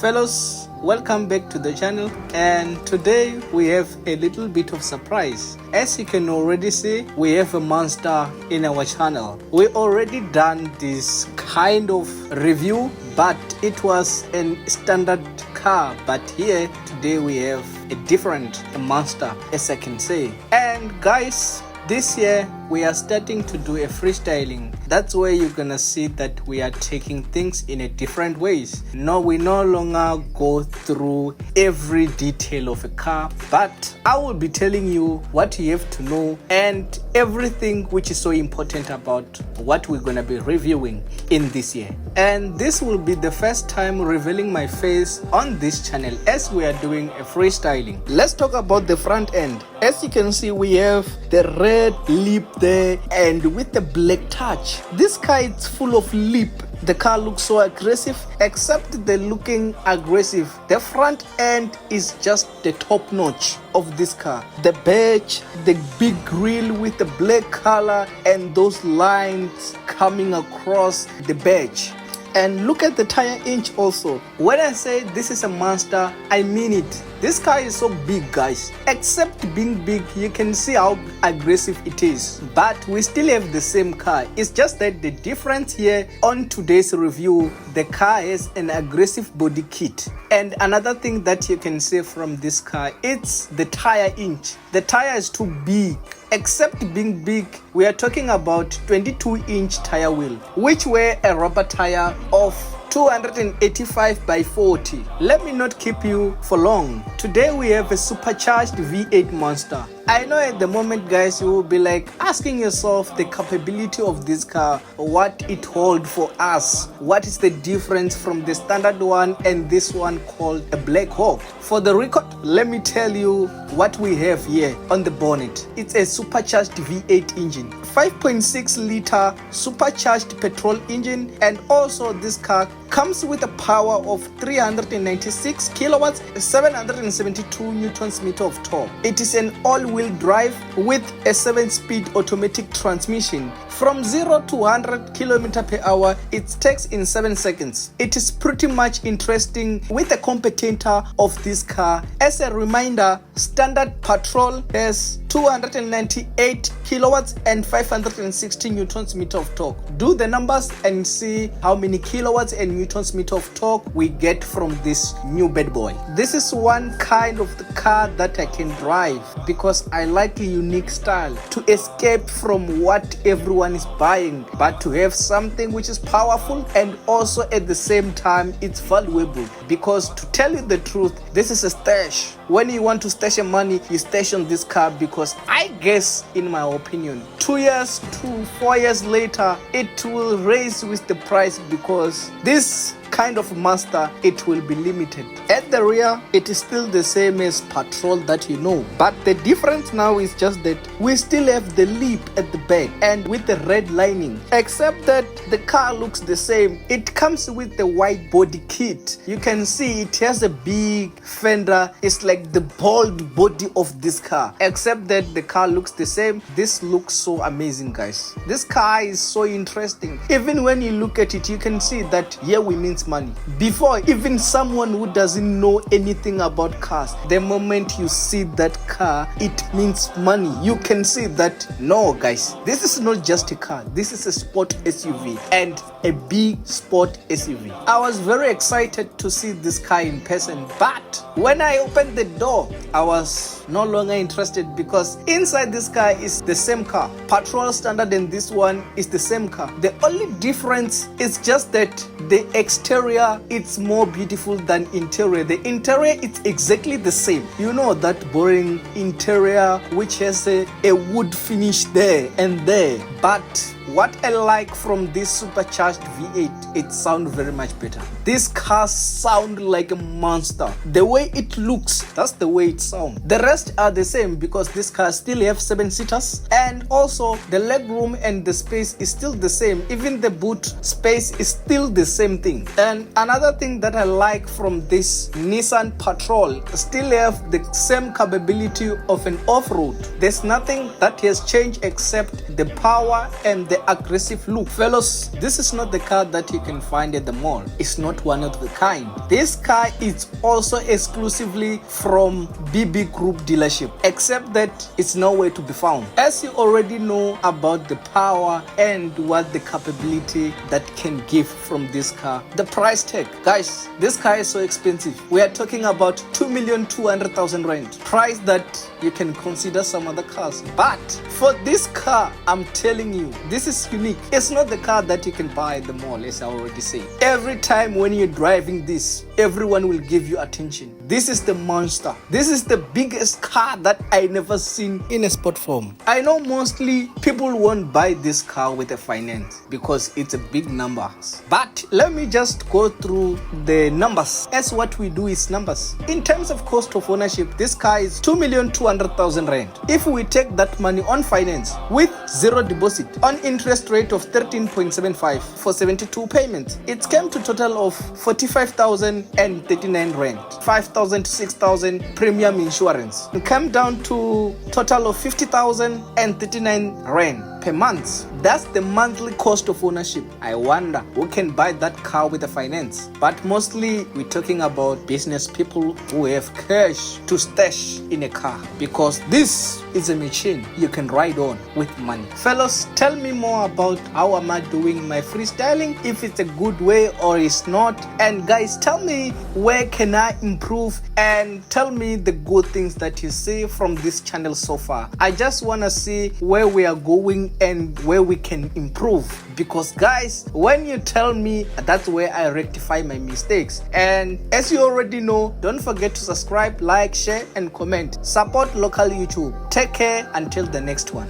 Fellows, welcome back to the channel, and today we have a little bit of surprise. As you can already see, we have a monster in our channel. We already done this kind of review, but it was a standard car, but here today we have a different monster, as I can say. And guys, this year we are starting to do a freestyling. That's where you're gonna see that we are taking things in a different ways. No, we no longer go through every detail of a car, but I will be telling you what you have to know and everything which is so important about what we're gonna be reviewing in this year. And this will be the first time revealing my face on this channel as we are doing a freestyling. Let's talk about the front end. As you can see, we have the red lip there and with the black touch. This car is full of lip. The car looks so aggressive, except the looking aggressive. The front end is just the top notch of this car. The badge, the big grille with the black color and those lines coming across the badge. And look at the tire inch also. When I say this is a monster, I mean it. This car is so big, guys. Except being big, you can see how aggressive it is. But we still have the same car. It's just that the difference here on today's review, the car has an aggressive body kit. And another thing that you can see from this car, it's the tire inch. The tire is too big. Except being big, we are talking about 22-inch tire wheel, which were a rubber tire of 285 by 40. Let me not keep you for long. Today we have a supercharged V8 monster. I know at the moment, guys, you will be like asking yourself the capability of this car, what it holds for us. What is the difference from the standard one and this one called a Black Hawk? For the record, let me tell you what we have here on the bonnet. It's a supercharged V8 engine, 5.6 liter supercharged petrol engine, and also this car comes with a power of 396 kilowatts, 772 newtons meter of torque. It is an all-wheel drive with a 7-speed automatic transmission. From 0 to 100 km per hour, it takes in 7 seconds. It is pretty much interesting with the competitor of this car. As a reminder, standard Patrol has 298 kilowatts and 560 newtons meter of torque. Do the numbers and see how many kilowatts and newtons meter of torque we get from this new bad boy. This is one kind of the car that I can drive because I like a unique style to escape from what everyone is buying, but to have something which is powerful and also at the same time it's valuable. Because to tell you the truth, this is a stash. When you want to stash your money, you stash on this car because I guess, in my opinion, 2 years to 4 years later, it will raise with the price because this kind of monster, it will be limited. At the rear, it is still the same as Patrol that you know, but the difference now is just that we still have the lip at the back and with the red lining, except that the car looks the same. It comes with the white body kit. You can see it has a big fender. It's like the bold body of this car, except that the car looks the same. This looks so amazing, guys. This car is so interesting. Even when you look at it, you can see that here we means money. Before, even someone who doesn't know anything about cars, the moment you see that car, it means money. You can see that, no guys, this is not just a car, this is a sport SUV and a big sport SUV. I was very excited to see this car in person, but when I opened the door, I was no longer interested because inside this car is the same car. Patrol standard and this one is the same car. The only difference is just that the exterior, it's more beautiful than interior. The interior, it's exactly the same. You know that boring interior which has a wood finish there and there. But what I like from this supercharged V8, it sounds very much better. This car sounds like a monster. The way it looks, that's the way it sounds. The rest are the same because this car still have 7 seaters, and also the leg room and the space is still the same. Even the boot space is still the same thing. And another thing that I like from this Nissan Patrol, still have the same capability of an off-road. There's nothing that has changed except the power and the the aggressive look. Fellas, this is not the car that you can find at the mall. It's not one of the kind. This car is also exclusively from BB Group dealership, except that it's nowhere to be found. As you already know about the power and what the capability that can give from this car, the price tag, guys, this car is so expensive. We are talking about 2,200,000 rand, price that you can consider some other cars. But for this car, I'm telling you, this is unique. It's not the car that you can buy at the mall, as I already said. Every time when you're driving this, everyone will give you attention. This is the monster. This is the biggest car that I never seen in a sport form. I know mostly people won't buy this car with a finance because it's a big number. But let me just go through the numbers, as what we do is numbers. In terms of cost of ownership, this car is 2,200,000 rand. If we take that money on finance with zero deposit on interest rate of 13.75 for 72 payments, it came to total of 45,039 rand. 5,000 to 6,000 premium insurance. It came down to total of 50,039 rand per month. That's the monthly cost of ownership. I wonder who can buy that car with a finance. But mostly we're talking about business people who have cash to stash in a car, because this is a machine you can ride on with money. Fellas, tell me more about how am I doing my freestyling, if it's a good way or it's not. And guys, tell me where can I improve, and tell me the good things that you see from this channel so far. I just want to see where we are going and where we can improve, because guys, when you tell me, that's where I rectify my mistakes. And as you already know, don't forget to subscribe, like, share and comment. Support local YouTube. Take care until the next one.